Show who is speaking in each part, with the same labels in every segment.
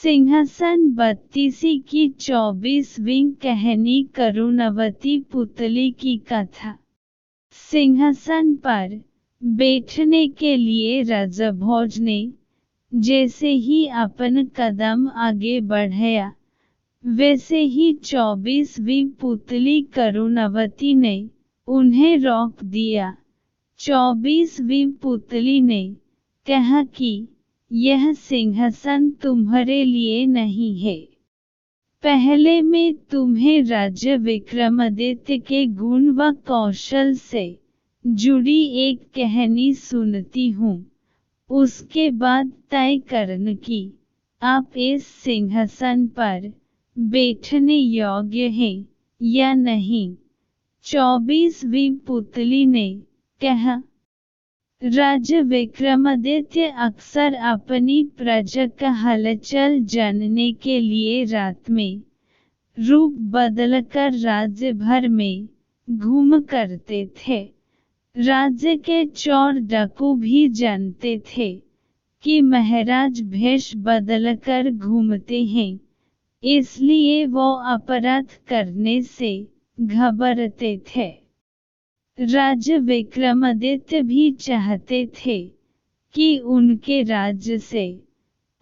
Speaker 1: सिंहासन 32 की 24वीं कहानी करुणवती पुतली की कथा। सिंहासन पर बैठने के लिए राजभोज ने जैसे ही अपन कदम आगे बढ़ाया, वैसे ही 24वीं पुतली करुणवती ने उन्हें रोक दिया। 24वीं पुतली ने कहा कि यह सिंहासन तुम्हारे लिए नहीं है। पहले मैं तुम्हें राजा विक्रमादित्य के गुण व कौशल से जुड़ी एक कहानी सुनती हूँ। उसके बाद तय करना कि आप इस सिंहासन पर बैठने योग्य हैं या नहीं। 24वीं पुतली ने कहा, राजा विक्रमादित्य अक्सर अपनी प्रजा का हालचाल जानने के लिए रात में रूप बदलकर राज्य भर में घूम करते थे। राज्य के चोर डाकू भी जानते थे कि महाराज भेष बदलकर घूमते हैं, इसलिए वो अपराध करने से घबराते थे। राजा विक्रमादित्य भी चाहते थे कि उनके राज्य से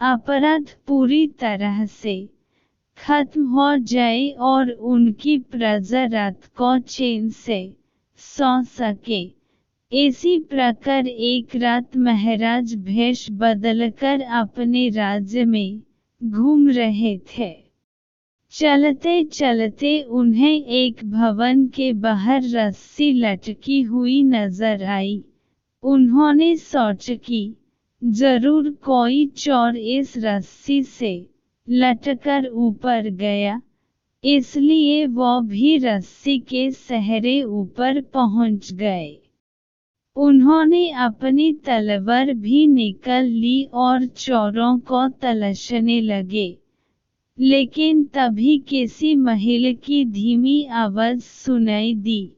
Speaker 1: अपराध पूरी तरह से खत्म हो जाए और उनकी प्रजा रात को चैन से सो सके। इसी प्रकार एक रात महाराज भेष बदलकर अपने राज्य में घूम रहे थे। चलते चलते उन्हें एक भवन के बाहर रस्सी लटकी हुई नजर आई। उन्होंने सोचा कि जरूर कोई चोर इस रस्सी से लटकर ऊपर गया, इसलिए वो भी रस्सी के सहारे ऊपर पहुंच गए। उन्होंने अपनी तलवार भी निकाल ली और चोरों को तलाशने लगे, लेकिन तभी किसी महिला की धीमी आवाज सुनाई दी।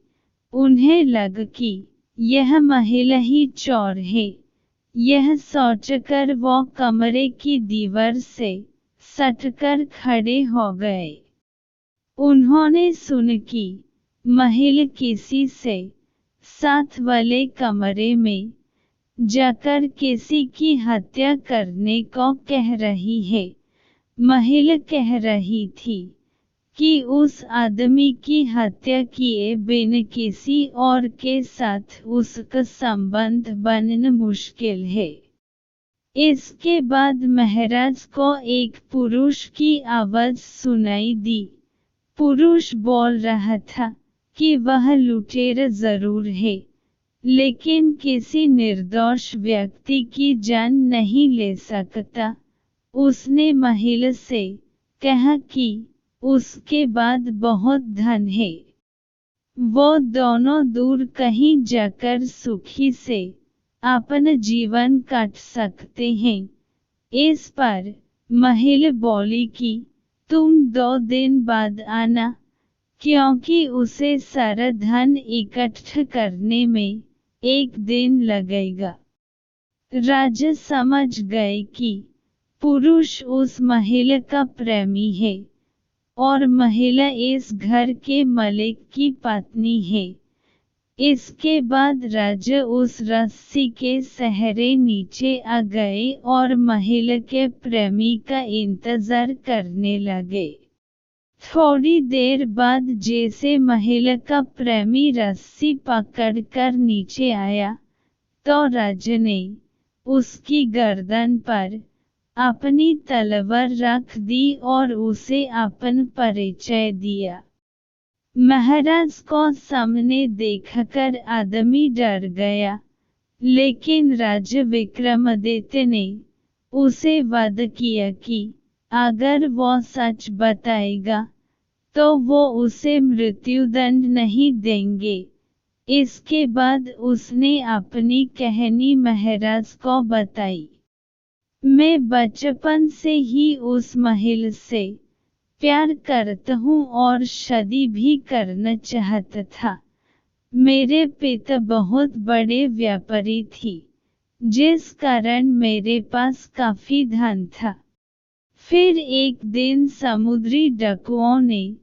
Speaker 1: उन्हें लगा कि यह महिला ही चोर है। यह सोचकर वो कमरे की दीवार से सटकर खड़े हो गए। उन्होंने सुना कि महिला किसी से साथ वाले कमरे में जाकर किसी की हत्या करने को कह रही है। महिला कह रही थी कि उस आदमी की हत्या किए बिना किसी और के साथ उसका संबंध बनना मुश्किल है। इसके बाद महाराज को एक पुरुष की आवाज सुनाई दी। पुरुष बोल रहा था कि वह लुटेरा जरूर है, लेकिन किसी निर्दोष व्यक्ति की जान नहीं ले सकता। उसने महिला से कहा कि उसके बाद बहुत धन है, वो दोनों दूर कहीं जाकर सुखी से अपना जीवन काट सकते हैं। इस पर महिला बोली कि तुम 2 दिन बाद आना, क्योंकि उसे सारा धन इकट्ठा करने में 1 दिन लगेगा। राजा समझ गए कि पुरुष उस महिला का प्रेमी है और महिला इस घर के मालिक की पत्नी है। इसके बाद राजा उस रस्सी के सहारे नीचे आ गए और महिला के प्रेमी का इंतजार करने लगे। थोड़ी देर बाद जैसे महिला का प्रेमी रस्सी पकड़कर नीचे आया, तो राजा ने उसकी गर्दन पर अपनी तलवार रख दी और उसे अपन परिचय दिया। महाराज को सामने देखकर आदमी डर गया, लेकिन राजा विक्रमादित्य ने उसे वादा किया कि अगर वो सच बताएगा तो वो उसे मृत्युदंड नहीं देंगे। इसके बाद उसने अपनी कहानी महाराज को बताई। मैं बचपन से ही उस महिला से प्यार करता हूँ और शादी भी करना चाहता था। मेरे पिता बहुत बड़े व्यापारी थे, जिस कारण मेरे पास काफी धन था। फिर एक दिन समुद्री डाकुओं ने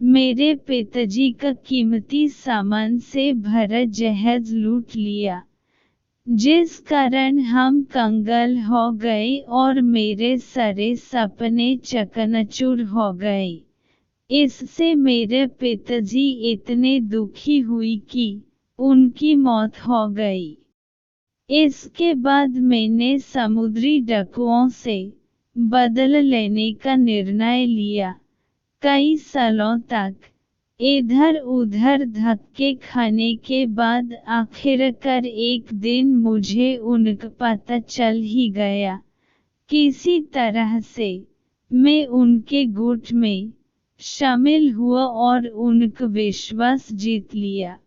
Speaker 1: मेरे पिताजी का कीमती सामान से भरा जहाज लूट लिया, जिस कारण हम कंगाल हो गए और मेरे सारे सपने चकनाचूर हो गए। इससे मेरे पिताजी इतने दुखी हुई कि उनकी मौत हो गई। इसके बाद मैंने समुद्री डाकुओं से बदला लेने का निर्णय लिया। कई सालों तक इधर उधर धक्के खाने के बाद आखिरकार एक दिन मुझे उनका पता चल ही गया। किसी तरह से मैं उनके गुट में शामिल हुआ और उनका विश्वास जीत लिया।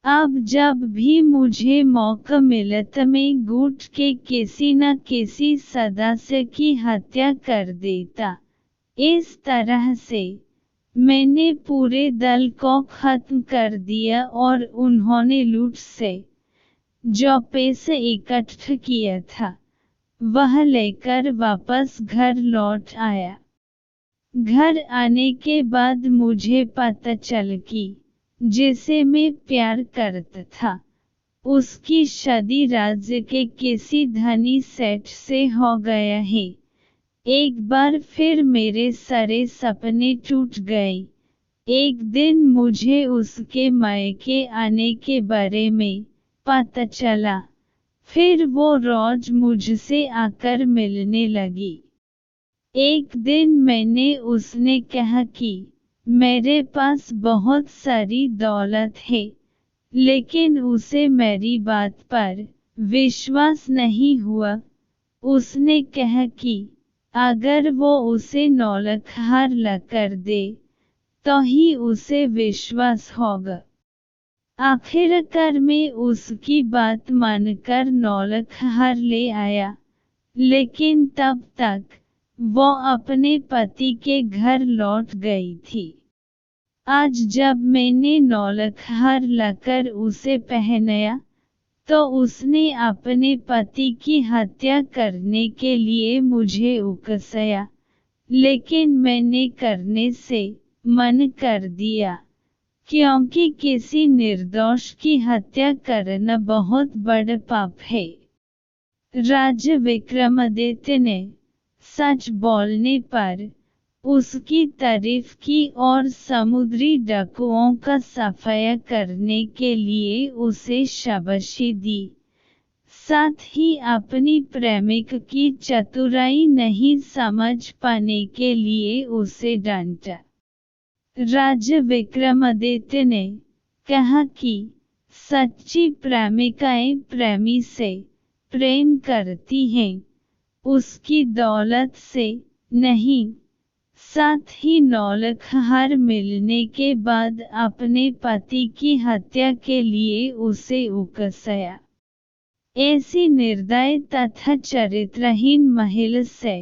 Speaker 1: अब जब भी मुझे मौका मिलता मैं गुट के किसी न किसी सदस्य की हत्या कर देता। इस तरह से मैंने पूरे दल को खत्म कर दिया और उन्होंने लूट से जो पैसा इकट्ठा किया था वह लेकर वापस घर लौट आया। घर आने के बाद मुझे पता चला कि जिसे मैं प्यार करता था उसकी शादी राज्य के किसी धनी सेठ से हो गया है। एक बार फिर मेरे सारे सपने टूट गए। एक दिन मुझे उसके मायके आने के बारे में पता चला। फिर वो रोज मुझसे आकर मिलने लगी। एक दिन मैंने उसने कहा कि मेरे पास बहुत सारी दौलत है, लेकिन उसे मेरी बात पर विश्वास नहीं हुआ। उसने कहा कि अगर वो उसे 9 लाख हार ला कर दे तो ही उसे विश्वास होगा। आखिरकार मैं उसकी बात मानकर 9 लाख हार ले आया, लेकिन तब तक वो अपने पति के घर लौट गई थी। आज जब मैंने 9 लाख हार लाकर उसे पहनाया तो उसने अपने पति की हत्या करने के लिए मुझे उकसाया, लेकिन मैंने करने से मना कर दिया, क्योंकि किसी निर्दोष की हत्या करना बहुत बड़ा पाप है। राजा विक्रमादित्य ने सच बोलने पर उसकी तारीफ की और समुद्री डाकुओं का सफाया करने के लिए उसे शाबाशी दी। साथ ही अपनी प्रेमिका की चतुराई नहीं समझ पाने के लिए उसे डांटा। राजा विक्रमादित्य ने कहा कि सच्ची प्रेमिकाएं प्रेमी से प्रेम करती हैं, उसकी दौलत से नहीं। साथ ही 9 लाख हार मिलने के बाद अपने पति की हत्या के लिए उसे उकसाया। ऐसी निर्दयी तथा चरित्रहीन महिला से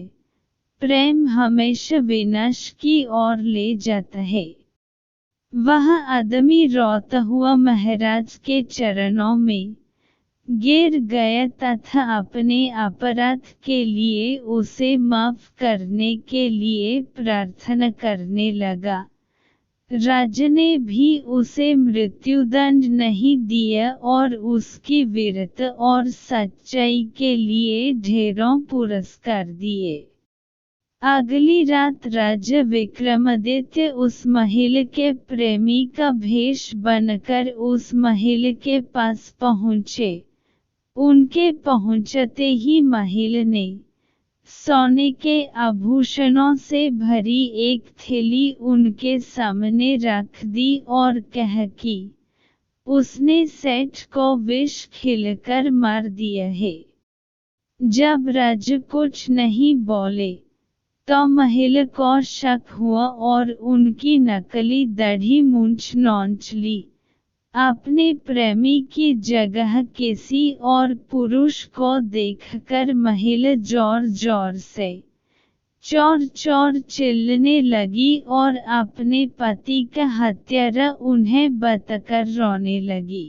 Speaker 1: प्रेम हमेशा विनाश की ओर ले जाता है। वह आदमी रोता हुआ महाराज के चरणों में गिर गया तथा अपने अपराध के लिए उसे माफ करने के लिए प्रार्थना करने लगा। राजा ने भी उसे मृत्युदंड नहीं दिया और उसकी वीरता और सच्चाई के लिए ढेरों पुरस्कार दिए। अगली रात राजा विक्रमादित्य उस महिला के प्रेमी का भेष बनकर उस महिला के पास पहुँचे। उनके पहुंचते ही महिला ने सोने के आभूषणों से भरी एक थैली उनके सामने रख दी और कहा कि उसने सेठ को विष खिलाकर मार दिया है। जब राजा कुछ नहीं बोले तो महिला को शक हुआ और उनकी नकली दाढ़ी मूंछ नोच ली। अपने प्रेमी की जगह किसी और पुरुष को देखकर महिला जोर जोर से चोर चोर चिल्लाने लगी और अपने पति का हत्यारा उन्हें बताकर रोने लगी।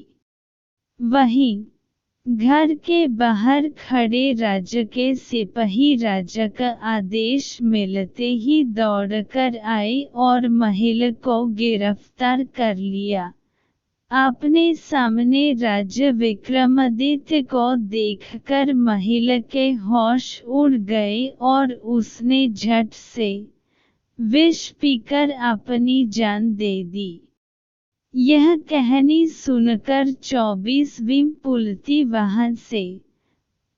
Speaker 1: वहीं घर के बाहर खड़े राजा के सिपाही राजा का आदेश मिलते ही दौड़कर आए और महिला को गिरफ्तार कर लिया। अपने सामने राजा विक्रमादित्य को देखकर महिला के होश उड़ गए और उसने झट से विष पीकर अपनी जान दे दी। यह कहानी सुनकर 24वीं पुलती वहां से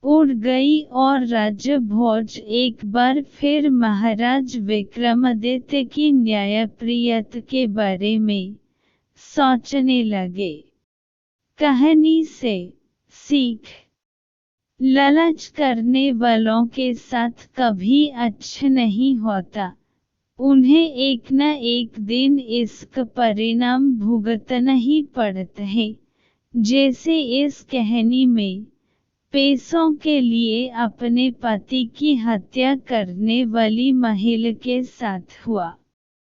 Speaker 1: उड़ गई और राजा भोज एक बार फिर महाराज विक्रमादित्य की न्यायप्रियता के बारे में सोचने लगे। कहानी से सीख: लालच करने वालों के साथ कभी अच्छा नहीं होता, उन्हें एक न एक दिन इसका परिणाम भुगतना ही पड़ता है, जैसे इस कहानी में पैसों के लिए अपने पति की हत्या करने वाली महिला के साथ हुआ।